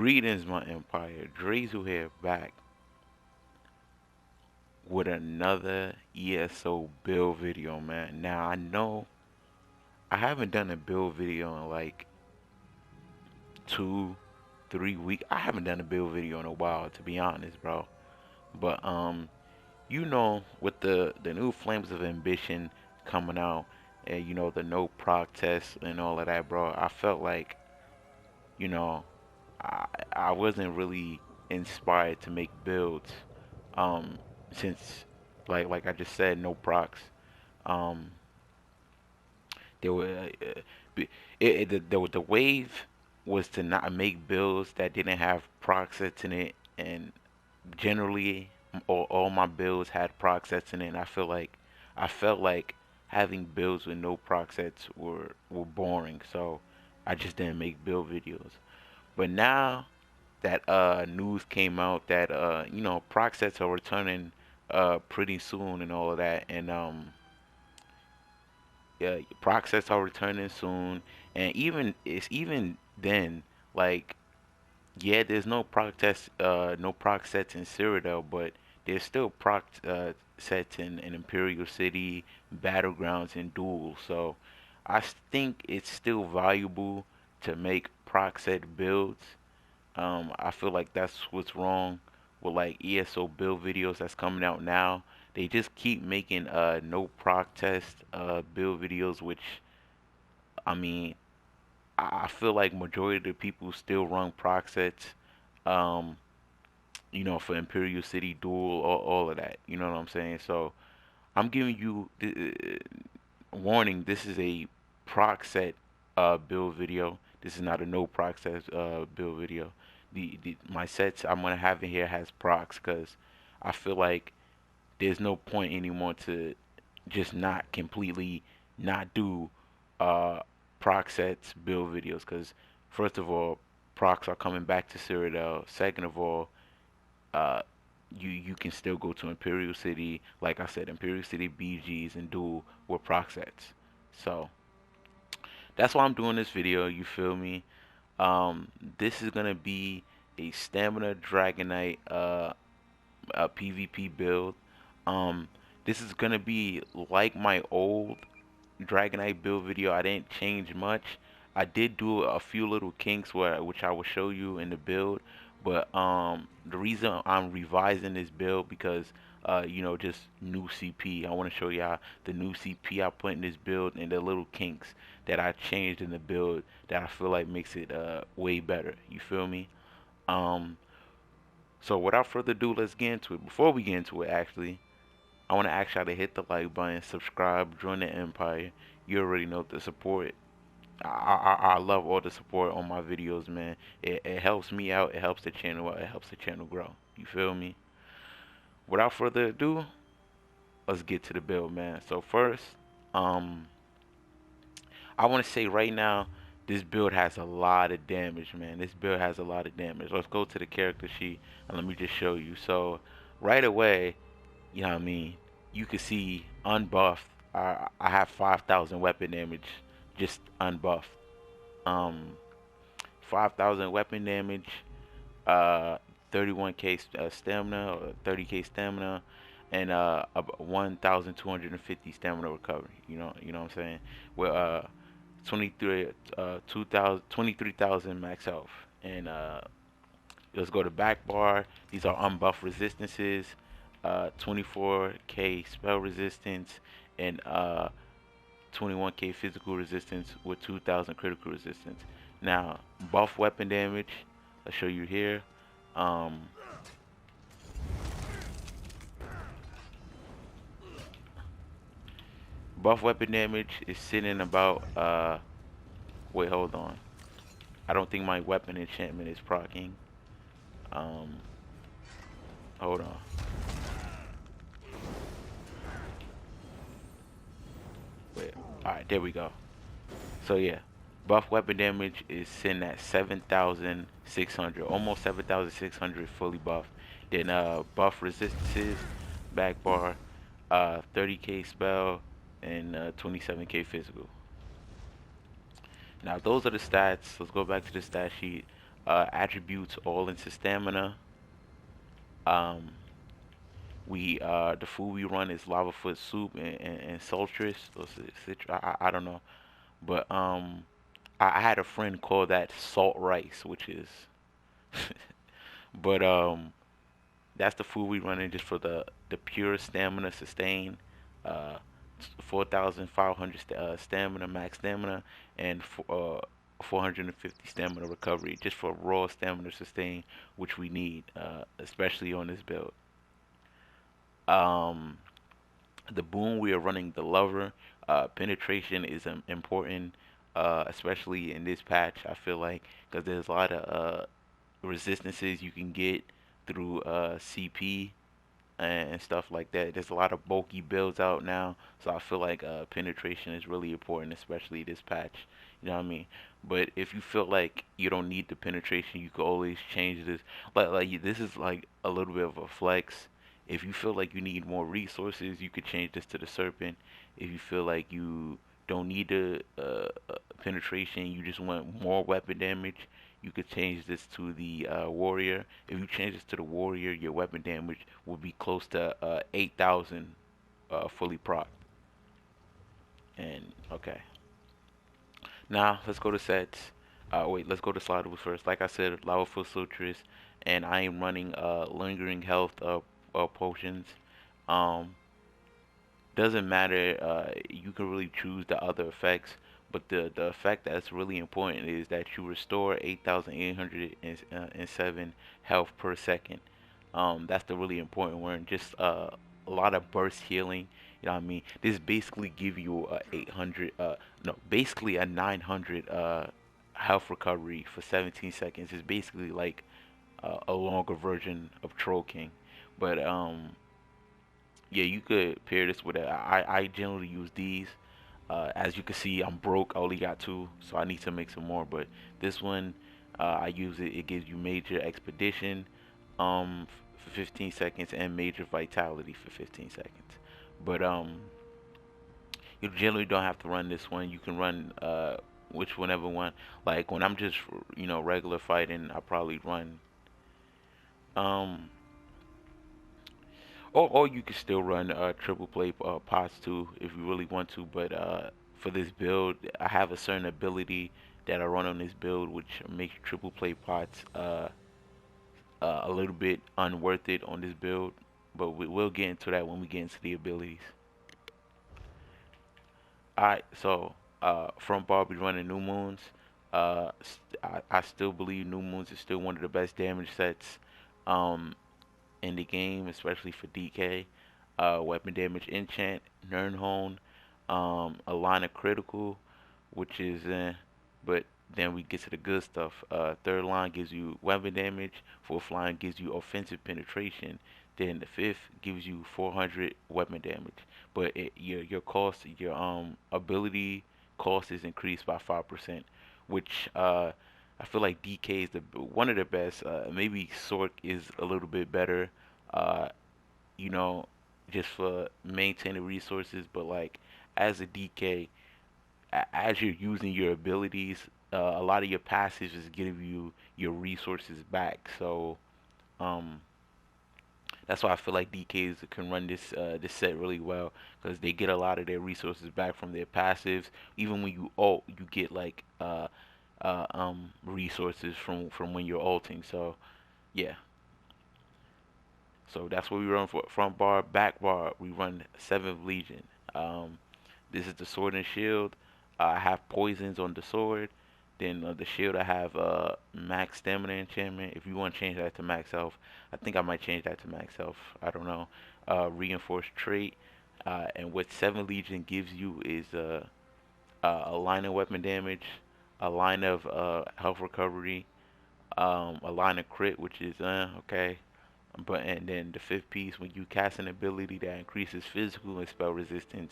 Greetings, my empire. Drazu here, back with another ESO build video, man. Now, I know I haven't done a build video in like 2, 3 weeks. I haven't done a build video in a while, to be honest, bro. But, with the new Flames of Ambition coming out, and, the no proc test and all of that, bro, I felt like, you know, I wasn't really inspired to make builds. Um, since like I just said, no procs. Um, there were the wave was to not make builds that didn't have proc sets in it, and generally all my builds had proc sets in it. And I felt like having builds with no proc sets were boring, so I just didn't make build videos. But now that news came out that proc sets are returning pretty soon and all of that, and yeah, proc sets are returning soon, and even then, like, yeah, there's no proc sets in Cyrodiil, but there's still proc sets in Imperial City, Battlegrounds, and Duel. So I think it's still valuable to make proc set builds. I feel like that's what's wrong with like ESO build videos that's coming out now. They just keep making no proc test build videos, which, I mean, I feel like majority of the people still run proc sets. Um, for Imperial City Duel, all of that. You know what I'm saying? So I'm giving you warning. This is a proc set build video. This is not a no proc set build video. The my sets I'm gonna have in here has procs because I feel like there's no point anymore to just not completely not do uh proc sets build videos, because first of all, procs are coming back to Cyrodiil. Second of all, uh you can still go to Imperial City, like I said, Imperial City BGs and Duel with proc sets. So that's why I'm doing this video, you feel me? Um, this is gonna be a stamina Dragonknight a PvP build. Um, this is gonna be like my old Dragonknight build video. I didn't change much. I did do a few little kinks which I will show you in the build, but the reason I'm revising this build because just new CP. I want to show y'all the new CP I put in this build and the little kinks that I changed in the build that I feel like makes it way better. You feel me? Um, so without further ado, let's get into it. Before we get into it, actually, I want to ask y'all to hit the like button, subscribe, join the empire. You already know the support. I love all the support on my videos, man. It helps me out. It helps the channel out. It helps the channel grow. You feel me? Without further ado, let's get to the build, man. So first, um, I want to say right now, this build has a lot of damage, man. This build has a lot of damage. Let's go to the character sheet and let me just show you. So right away, you know what I mean, you can see unbuffed. I have 5,000 weapon damage, just unbuffed. Um, 5,000 weapon damage, uh, 31k stamina, or 30k stamina, and 1,250 stamina recovery. You know what I'm saying? Well, 23, 2,000, 23,000 max health, and let's go to back bar. These are unbuffed resistances, 24k spell resistance, and 21k physical resistance with 2,000 critical resistance. Now, buff weapon damage, I'll show you here. Um, Buff weapon damage is sitting about, wait, hold on. I don't think my weapon enchantment is proccing. Um, Hold on. Wait, alright, there we go. So yeah, buff weapon damage is sitting at 7,600, almost 7,600 fully buffed. Then buff resistances, back bar, 30k spell, and 27k physical. Now those are the stats. Let's go back to the stat sheet. attributes all into stamina. Um, we the food we run is lava foot soup and sultrus or I don't know, but I had a friend call that salt rice, which is but that's the food we running just for the pure stamina sustain. Uh, 4,500 stamina, max stamina, and 450 stamina recovery, just for raw stamina sustain, which we need, especially on this build. Um, the boon we are running the lover. Penetration is important, especially in this patch. I feel like because there's a lot of resistances you can get through CP and stuff like that. There's a lot of bulky builds out now, so I feel like penetration is really important, especially this patch. You know what I mean? But if you feel like you don't need the penetration, you can always change this. This is like a little bit of a flex. If you feel like you need more resources, you could change this to the serpent. If you feel like you don't need the penetration, you just want more weapon damage, you could change this to the warrior. If you change this to the warrior, your weapon damage will be close to 8,000 fully proc. And okay, now let's go to sets. Wait, let's go to slaughtables first. Like I said, lava full sutras, and I am running lingering health potions. Um, doesn't matter. You can really choose the other effects, but the effect that's really important is that you restore 8,807 health per second. That's the really important one. Just a lot of burst healing. You know what I mean? This basically give you a 800. No, basically a 900 health recovery for 17 seconds. It's basically like a longer version of Troll King, but yeah, you could pair this with it. I generally use these. As you can see, I'm broke. I only got two, so I need to make some more. But this one, I use it. It gives you major expedition, for 15 seconds and major vitality for 15 seconds. But you generally don't have to run this one. You can run which whenever one. Like when I'm just regular fighting, I probably run um or you can still run triple play pots too if you really want to. But for this build, I have a certain ability that I run on this build, which makes triple play pots a little bit unworth it on this build. But we'll get into that when we get into the abilities. Alright, so from Barbie running New Moons, I still believe New Moons is still one of the best damage sets. Um, in the game, especially for DK. Weapon damage enchant, Nernhone, a line of critical, which is but then we get to the good stuff. Third line gives you weapon damage, fourth line gives you offensive penetration, then the fifth gives you 400 weapon damage. But your cost, your ability cost is increased by 5%, which I feel like DK is the one of the best. Maybe Sork is a little bit better, uh, you know, just for maintaining resources. But like as a DK, as you're using your abilities, a lot of your passives is giving you your resources back. So um, that's why I feel like DKs can run this set really well because they get a lot of their resources back from their passives. Even when you ult, you get like resources from when you're ulting. So yeah, so that's what we run for front bar, back bar. We run Seventh Legion. Um, this is the sword and shield. I have poisons on the sword. Then the shield I have max stamina enchantment. If you want to change that to max health, I think I might change that to max health. I don't know. Reinforced trait. And what Seven Legion gives you is a line of weapon damage, a line of health recovery, a line of crit, which is okay. But and then the fifth piece, when you cast an ability that increases physical and spell resistance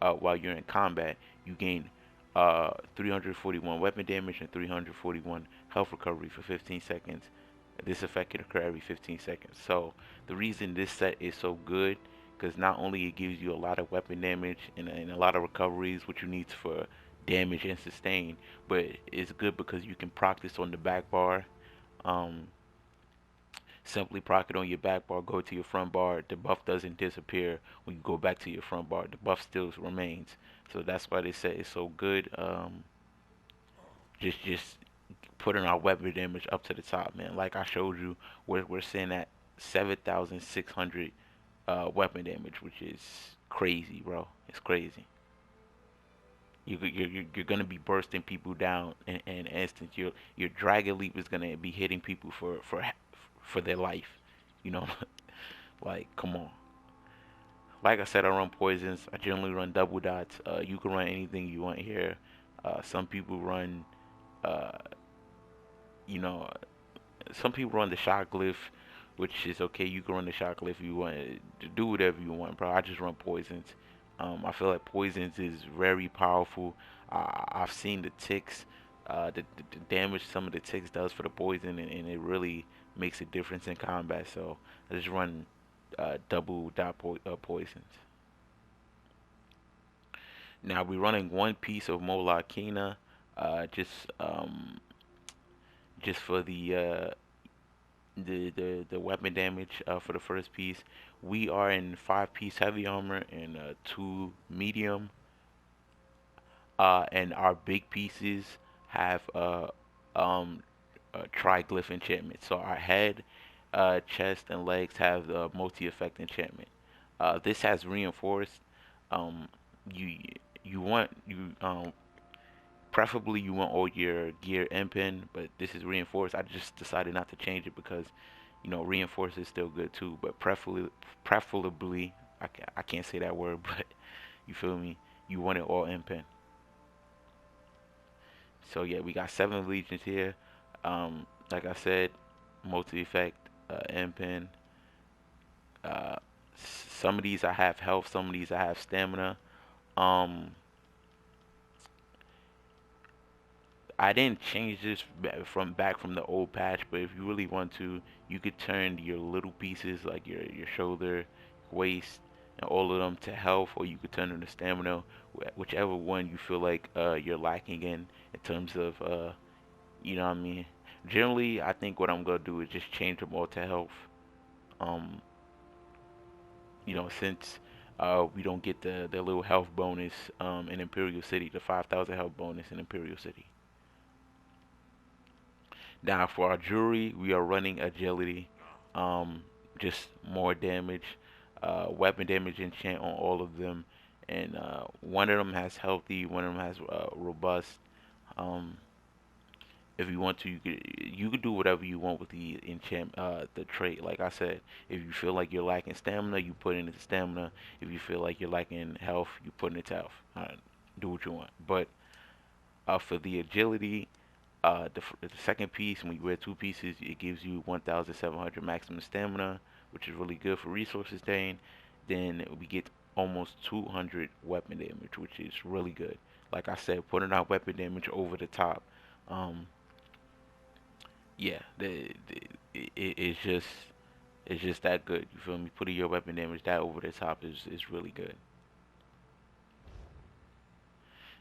while you're in combat, you gain 341 weapon damage and 341 health recovery for 15 seconds. This effect can occur every 15 seconds. So the reason this set is so good, because not only it gives you a lot of weapon damage and a lot of recoveries, which you need for damage and sustain. But it's good because you can practice on the back bar. Um, Simply proc it on your back bar, go to your front bar. The buff doesn't disappear when you go back to your front bar. The buff still remains. So that's why they say it's so good. Just putting our weapon damage up to the top, man. Like I showed you, we're seeing at 7,600 weapon damage, which is crazy, bro. It's crazy. You're gonna be bursting people down in an instant. Your dragon leap is gonna be hitting people for their life. You know, like come on. Like I said, I run poisons. I generally run double dots. You can run anything you want here. Some people run, uh, you know, some people run the shot glyph, which is okay. You can run the shot glyph if you want to do whatever you want, bro. I just run poisons. I feel like poisons is very powerful. I've seen the ticks, the damage some of the ticks does for the poison, and it really makes a difference in combat. So I just run double dot poisons. Now we're running one piece of Molakina, just just for the weapon damage for the first piece. We are in 5-piece heavy armor and 2 medium, and our big pieces have um triglyph enchantment. So our head, chest, and legs have the multi-effect enchantment. This has reinforced. Um, you you want you preferably you want all your gear and pin, but this is reinforced. I just decided not to change it because reinforced is still good too, but preferably I can't say that word, but you feel me? You want it all in pin. So yeah, we got 7 legions here. Like I said, multi effect, in pin. Uh, some of these I have health, some of these I have stamina. Um, I didn't change this from the old patch, but if you really want to, you could turn your little pieces like your shoulder, waist, and all of them to health, or you could turn them to stamina, whichever one you feel like you're lacking in terms of you know what I mean. Generally, I think what I'm gonna do is just change them all to health. Um, since we don't get the little health bonus in Imperial City, the 5,000 health bonus in Imperial City. Now for our jewelry, we are running agility, um, just more damage, weapon damage enchant on all of them, and one of them has healthy, one of them has robust. Um, if you want to, you could do whatever you want with the the trait. Like I said, if you feel like you're lacking stamina, you put it into stamina. If you feel like you're lacking health, you put it into health. Do what you want. But for the agility, the second piece, when you wear 2 pieces, it gives you 1,700 maximum stamina, which is really good for resource sustain. Then we get almost 200 weapon damage, which is really good. Like I said, putting out weapon damage over the top. Um, yeah, it's just that good. You feel me? Putting your weapon damage that over the top is really good.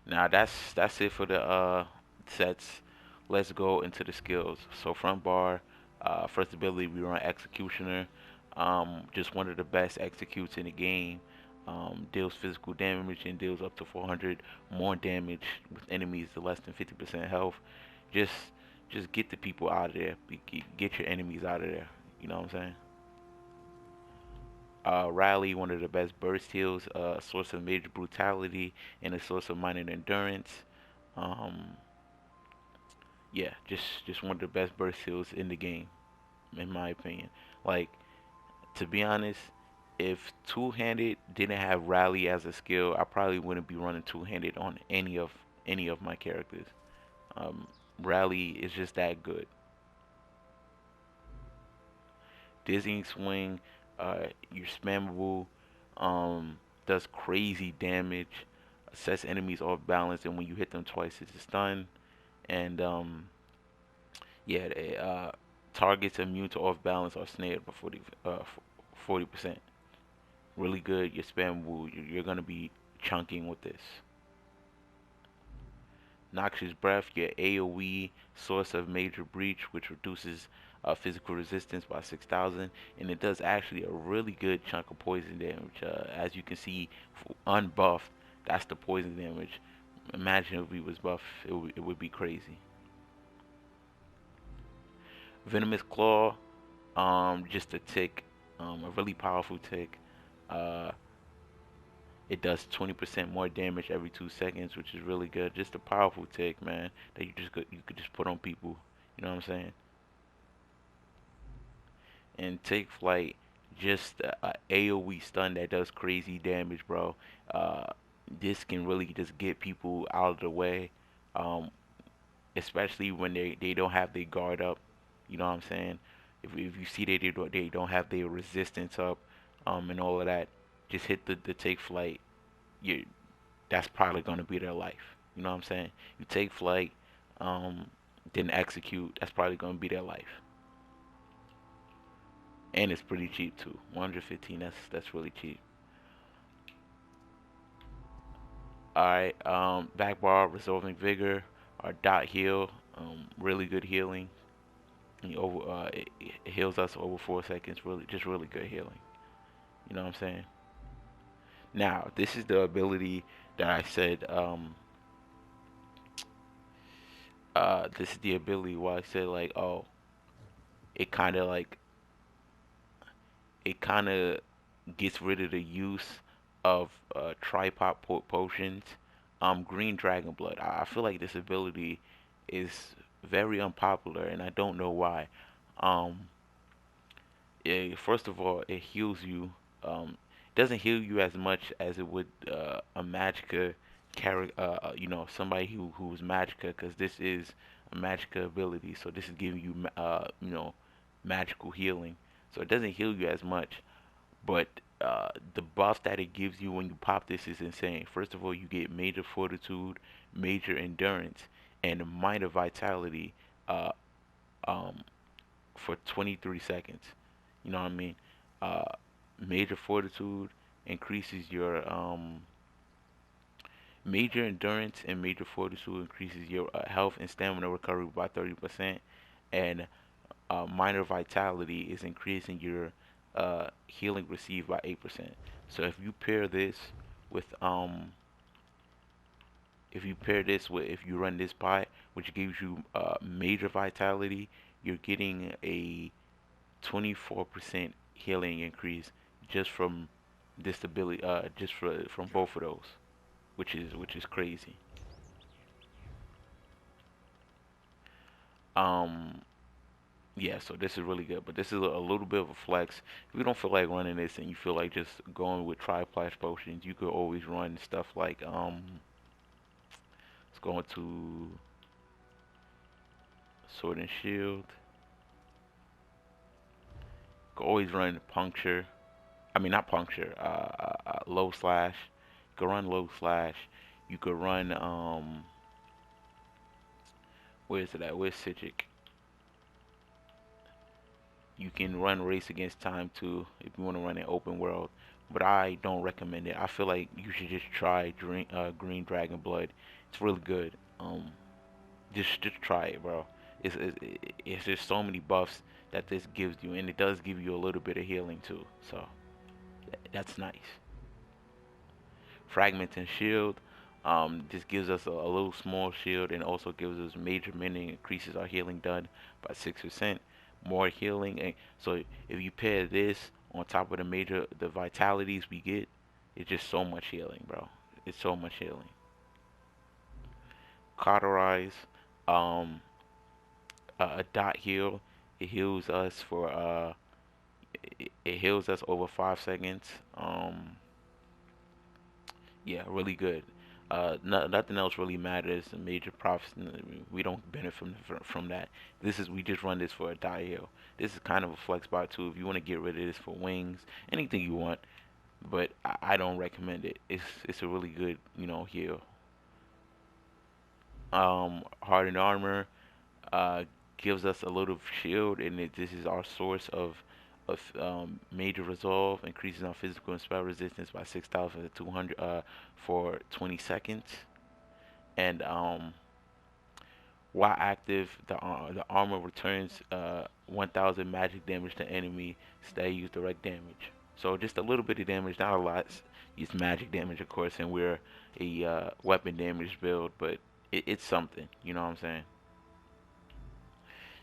Now that's it for the sets. Let's go into the skills. So front bar, first ability we run Executioner. Just one of the best executes in the game. Deals physical damage and deals up to 400 more damage with enemies to less than 50% health. Just just get the people out of there. Get your enemies out of there. You know what I'm saying? Rally, one of the best burst heals, a source of major brutality, and a source of minor endurance. Um, yeah, just one of the best burst heals in the game, in my opinion. Like to be honest, if two-handed didn't have rally as a skill, I probably wouldn't be running two-handed on any of my characters. Um, Rally is just that good. Dizzying swing, you're spammable, does crazy damage, sets enemies off balance, and when you hit them twice, it's a stun. And yeah, targets immune to off balance are snared by 40%. Really good. You're spammable. You're gonna be chunking with this. Noxious Breath, your AoE source of major breach, which reduces physical resistance by 6,000, and it does actually a really good chunk of poison damage. As you can see, unbuffed, that's the poison damage. Imagine if we was buff, it would be crazy. Venomous Claw, just a tick, a really powerful tick. Uh, it does 20% more damage every 2 seconds, which is really good. Just a powerful tick, man, that you could just put on people. You know what I'm saying? And Take Flight, just a AOE stun that does crazy damage, bro. Uh, this can really just get people out of the way, um, especially when they don't have their guard up. You know what I'm saying? If you see they don't have their resistance up, and all of that, just hit the Take Flight. You That's probably gonna be their life. You know what I'm saying? You Take Flight, um, then execute. That's probably gonna be their life. And it's pretty cheap too. 115. That's really cheap. All right. Back bar, resolving vigor, or dot heal. Really good healing. It heals us over 4 seconds. Really, just really good healing. You know what I'm saying? Now, this is the ability that I said. This is the ability where I said like, oh, it kind of like it kind of gets rid of the use of tripod potions. Green Dragon Blood. I feel like this ability is very unpopular, and I don't know why. Um, yeah, first of all, it heals you. Doesn't heal you as much as it would a Magicka character. Somebody who's Magicka, because this is a Magicka ability. So this is giving you magical healing. So it doesn't heal you as much, but the buff that it gives you when you pop this is insane. First of all, you get major fortitude, major endurance, and minor vitality uh, um, for 23 seconds. You know what I mean? Uh, Major fortitude increases your major endurance, and major fortitude increases your health and stamina recovery by 30%, and minor vitality is increasing your healing received by 8%. So with if you run this bot, which gives you major vitality, you're getting a 24% healing increase just from this ability, from both of those, which is crazy. Um, yeah, so this is really good, but this is a little bit of a flex. If you don't feel like running this and you feel like just going with tri-flash potions, you could always run stuff like let's go into sword and shield. You could always run puncture. I mean, not puncture. Low slash. You could run low slash. You could run where is it at? Where's Citric? You can run race against time too if you want to run an open world, but I don't recommend it. I feel like you should just try Green Dragon Blood. It's really good. Just try it, bro. It's just so many buffs that this gives you, and it does give you a little bit of healing too. So that's nice. Fragment and shield. This gives us a little small shield, and also gives us major mending, increases our healing done by 6%. More healing, and so if you pair this on top of the vitalities we get, it's just so much healing, bro. It's so much healing. Cauterize, um, a dot heal. It heals us for it heals us over 5 seconds. Yeah, really good. Nothing else really matters. The major profits, we don't benefit from that. We just run this for a die heal. This is kind of a flex spot too. If you want to get rid of this for wings, anything you want, but I don't recommend it. It's a really good heal. Hardened armor uh, gives us a little shield, and this is our source of major resolve, increasing our physical and spell resistance by 6,200 for 20 seconds. And While active, the armor returns 1,000 magic damage to enemy. Stay use direct damage. So just a little bit of damage, not a lot. It's magic damage, of course, and we're a weapon damage build, but it's something. You know what I'm saying?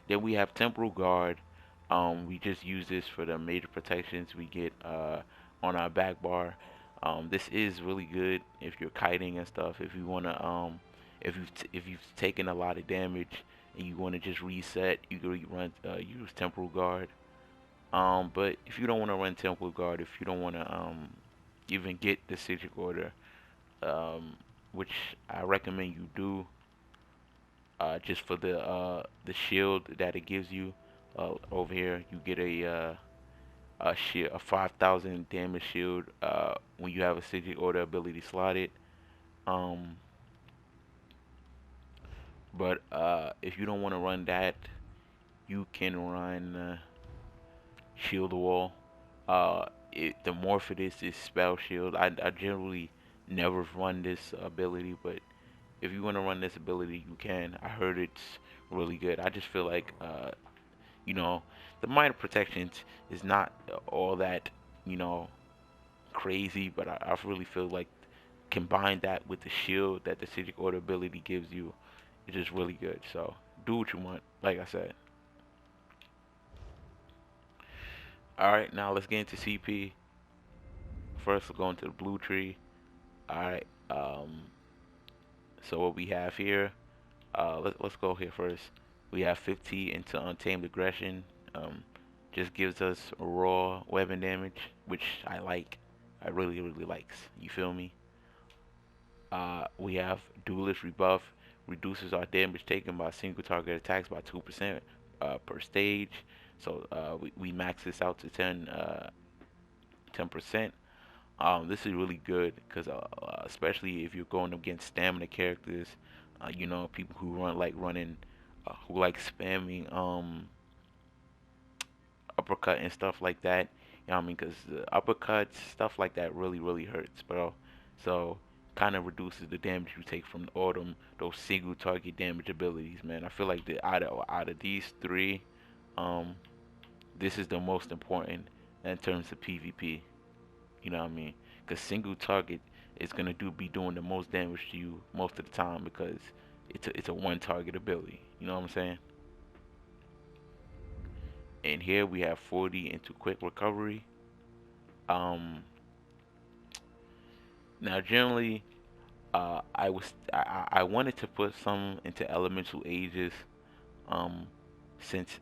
Then we have Temporal Guard. We just use this for the major protections we get on our back bar. This is really good if you're kiting and stuff. If you wanna, if you've taken a lot of damage and you wanna just reset, you can run use Temporal Guard. But if you don't wanna run Temporal Guard, if you don't wanna even get the Sigil Order, um, which I recommend you do, just for the shield that it gives you. Over here, you get a shield, a 5,000 damage shield when you have a Sigil Order ability slotted. Um, but if you don't want to run that, you can run Shield Wall. The more for this is Spell Shield. I generally never run this ability, but if you want to run this ability, you can. I heard it's really good. I just feel like you know, the minor protections is not all that, you know, crazy, but I really feel like combine that with the shield that the Sigil Order ability gives you, it's just really good. So do what you want, like I said. All right, now let's get into CP. First, we'll go into the blue tree. All right. So what we have here, let's go here first. We have 50 into Untamed Aggression. Um, just gives us raw weapon damage, which I like. I really likes. You feel me? We have Duelist Rebuff. Reduces our damage taken by single target attacks by 2% per stage. So we max this out to 10%. This is really good because especially if you're going against stamina characters, you know, people who running, who like spamming uppercut and stuff like that. You know what I mean? Because the uppercuts, stuff like that, really hurts, bro. So kind of reduces the damage you take from all those single target damage abilities, man. I feel like out of these three, um, this is the most important in terms of PvP. You know what I mean? Because single target is gonna be doing the most damage to you most of the time because it's a one target ability. You know what I'm saying? And here we have 40 into quick recovery. Um, Now generally, I wanted to put some into elemental ages. Um, since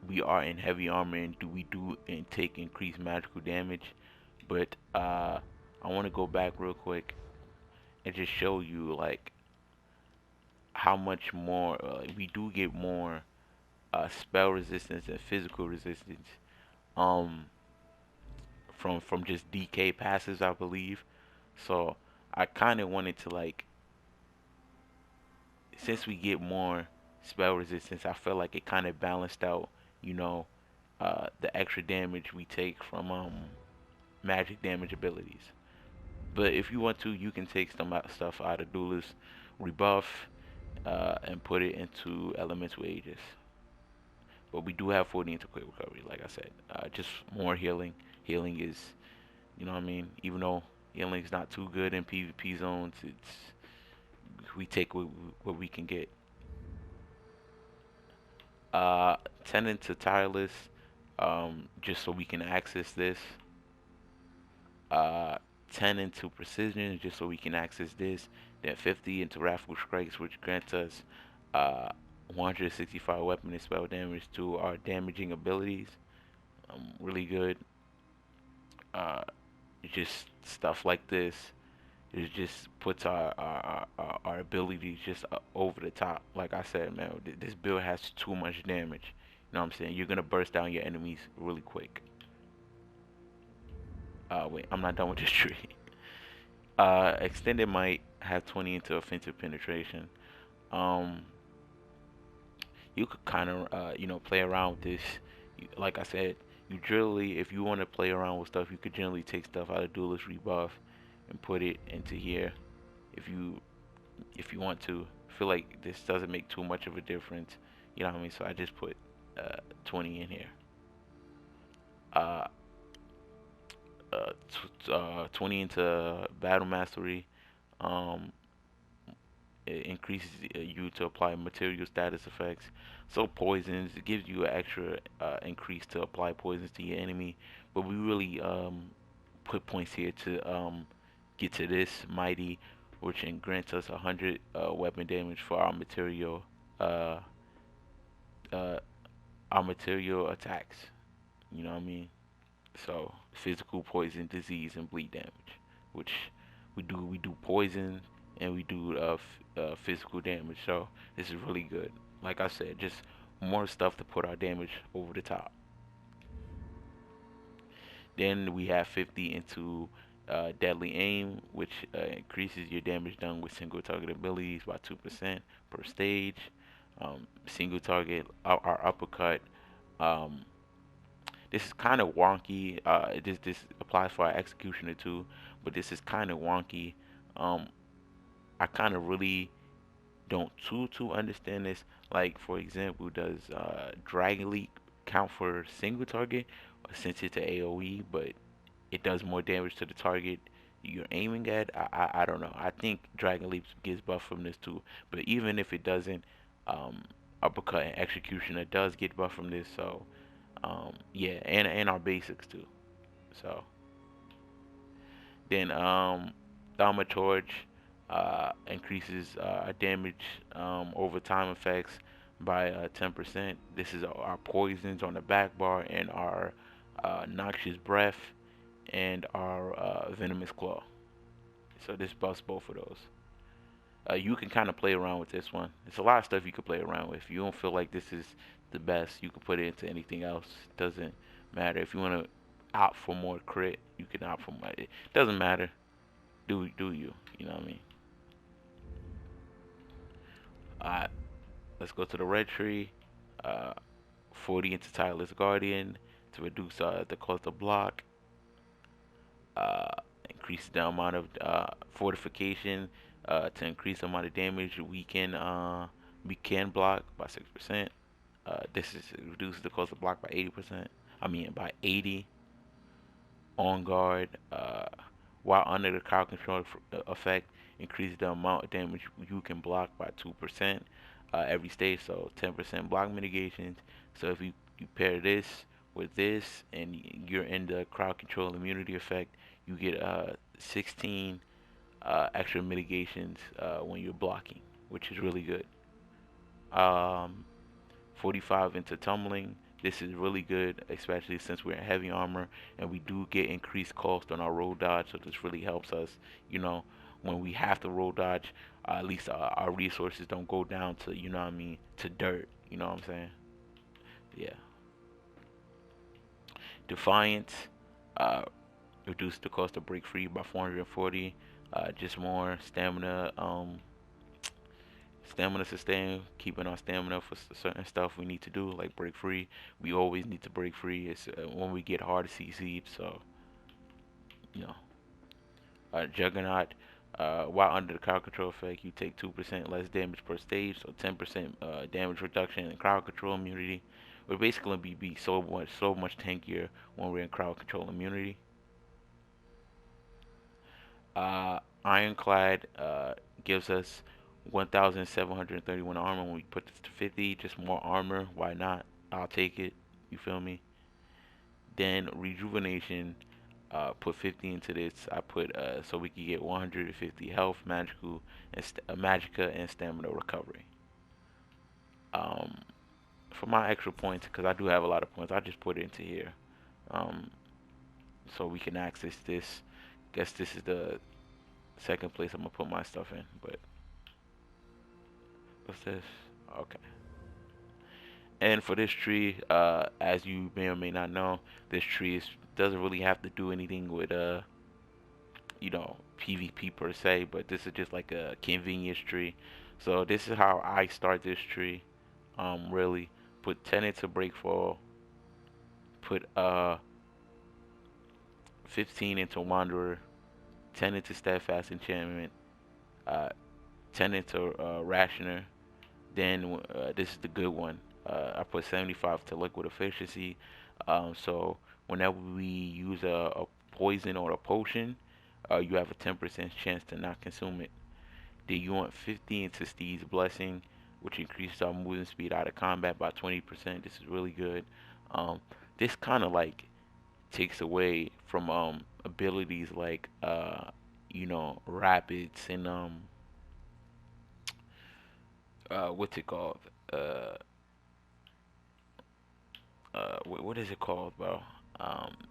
we are in heavy armor and do and take increased magical damage, but I want to go back real quick and just show you like how much more we do get more spell resistance and physical resistance um from just DK passes, I believe. So I kind of wanted to like, since we get more spell resistance, I felt like it kind of balanced out, you know, the extra damage we take from magic damage abilities. But if you want to, you can take some stuff out of Duelist Rebuff and put it into Elemental Aegis. But we do have 40 into Quick Recovery, like I said. Just more healing. Healing is, you know what I mean? Even though healing is not too good in PvP zones, we take what we can get. 10 into Tireless, just so we can access this. Uh, 10 into Precision, just so we can access this. Then 50 into Wrathful Strikes, which grants us uh, 165 weapon and spell damage to our damaging abilities. Really good. Uh, just stuff like this. It just puts our abilities just over the top. Like I said, man, this build has too much damage. You know what I'm saying? You're gonna burst down your enemies really quick. Wait, I'm not done with this tree. Extended might have 20 into offensive penetration. Um, you could kind of, you know, play around with this. Like I said, you generally, if you want to play around with stuff, you could generally take stuff out of Duelist Rebuff and put it into here. If you if you want to, feel like this doesn't make too much of a difference. You know what I mean? So I just put 20 in here. Uh, 20 into battle mastery. Um, it increases you to apply material status effects. So poisons, it gives you an extra increase to apply poisons to your enemy. But we really put points here to get to this mighty, which grants us 100 weapon damage for uh, uh, our material attacks. You know what I mean? So physical, poison, disease, and bleed damage, which we do poison and we do physical damage. So this is really good. Like I said, just more stuff to put our damage over the top. Then we have 50 into deadly aim, which increases your damage done with single target abilities by 2% per stage. Single target, our uppercut. Um, This is kind of wonky. This applies for our executioner too, but this is kind of wonky. Um, I kind of really don't too understand this. Like for example, does Dragon Leap count for single target since it's a AOE, but it does more damage to the target you're aiming at? I don't know. I think Dragon Leap gets buffed from this too, but even if it doesn't, um, uppercut and executioner does get buffed from this. So yeah, and our basics too. So then Thaumaturge increases damage over time effects by 10%. This is our poisons on the back bar and our noxious breath and our venomous claw. So this buffs both of those. You can kind of play around with this one. It's a lot of stuff you can play around with. If you don't feel like this is the best, you can put it into anything else. It doesn't matter. If you want to opt for more crit, you can opt for more. It doesn't matter. Do you? You know what I mean? Alright, let's go to the red tree. Uh, 40 into Tireless Guardian to reduce the cost of block. Uh, increase the amount of fortification to increase the amount of damage we can block by 6%. This is reduces the cost of block by 80%. I mean by 80. On guard, while under the crowd control effect, increases the amount of damage you can block by 2% every stage. So 10% block mitigations. So if you pair this with this and you're in the crowd control immunity effect, you get 16 extra mitigations when you're blocking, which is really good. Um, 45 into tumbling. This is really good, especially since we're in heavy armor and we do get increased cost on our roll dodge. So this really helps us, you know, when we have to roll dodge, at least our resources don't go down to, you know what I mean, to dirt. You know what I'm saying? Yeah. Defiance, uh, reduce the cost of break free by 440. Just more stamina. Stamina sustain, keeping our stamina for certain stuff we need to do, like break free. We always need to break free. It's when we get hard CC'd, so you know. Juggernaut, while under the crowd control effect, you take 2% less damage per stage, so 10% damage reduction in crowd control immunity. We're basically be so much tankier when we're in crowd control immunity. Ironclad gives us 1,731 armor. When we put this to 50, just more armor. Why not? I'll take it. You feel me? Then rejuvenation. Put 50 into this. I put so we can get 150 health, magical, and magica and stamina recovery. Um, for my extra points, because I do have a lot of points, I just put it into here. Um, so we can access this. Guess this is the second place I'm gonna put my stuff in. But what's this? Okay. And for this tree, as you may or may not know, this tree doesn't really have to do anything with PvP per se, but this is just like a convenience tree. So this is how I start this tree. Really put 10 into breakfall, put 15 into wanderer, 10 into steadfast enchantment, uh Tenant to Rationer. Then this is the good one. I put 75 to liquid efficiency. So whenever we use a poison or a potion, you have a 10% chance to not consume it. Then you want 50 into Steve's Blessing, which increases our movement speed out of combat by 20%. This is really good. Um, this kind of like takes away from abilities like rapids and what's it called? Uh, what is it called, bro?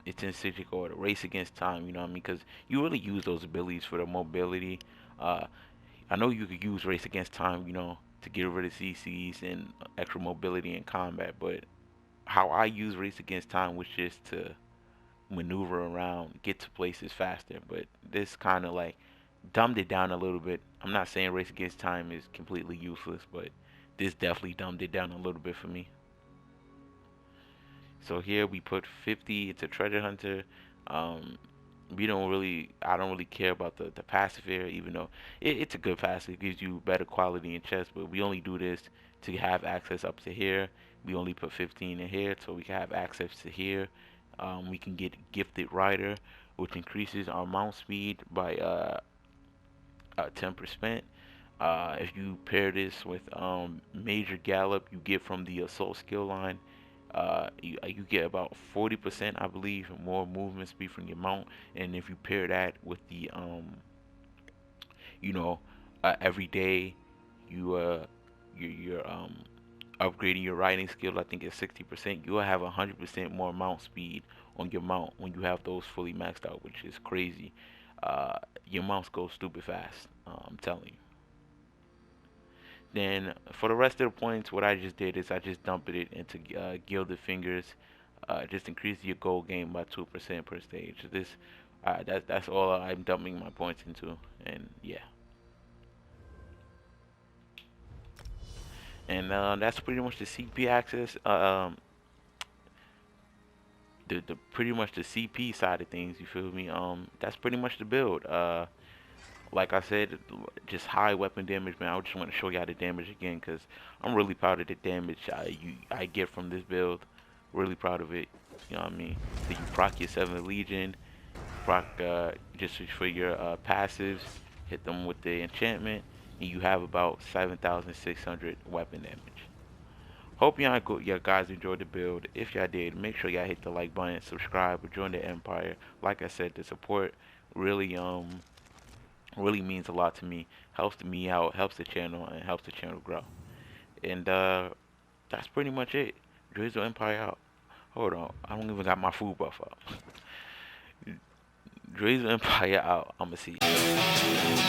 It's in Citric Order, Race Against Time. You know what I mean? Because you really use those abilities for the mobility. Uh, I know you could use Race Against Time, to get rid of CCs and extra mobility in combat, but how I use Race Against Time was just to maneuver around, get to places faster. But this kind of like dumbed it down a little bit. I'm not saying Race Against Time is completely useless, but this definitely dumbed it down a little bit for me. So here we put 50. It's a treasure hunter. Um, I don't really care about the passive here, even though it's a good passive. It gives you better quality in chess, but we only do this to have access up to here. We only put 15 in here, so we can have access to here. We can get Gifted Rider, which increases our mount speed by 10%. If you pair this with Major Gallop, you get from the assault skill line. You get about 40%, I believe, more movement speed from your mount, and if you pair that with the you know, every day you you're upgrading your riding skill. I think it's 60%. You'll have 100% more mount speed on your mount when you have those fully maxed out, which is crazy. Your mounts go stupid fast. I'm telling you. Then for the rest of the points, what I just did is I just dumped it into Gilded Fingers. Just increase your gold gain by 2% per stage. That's all I'm dumping my points into, and yeah. And that's pretty much the CP access. The pretty much the CP side of things. You feel me? That's pretty much the build. Like I said, just high weapon damage, man. I just want to show y'all the damage again because I'm really proud of the damage I get from this build. Really proud of it. You know what I mean? So you proc your 7th Legion, proc just for your passives, hit them with the enchantment, and you have about 7,600 weapon damage. Hope y'all guys enjoyed the build. If y'all did, make sure y'all hit the like button, subscribe, or join the Empire. Like I said, the support really really means a lot to me. Helps me out, helps the channel, and helps the channel grow. And that's pretty much it. Drizzle Empire out. Hold on, I don't even got my food buff up. Drizzle Empire out. I'ma see you.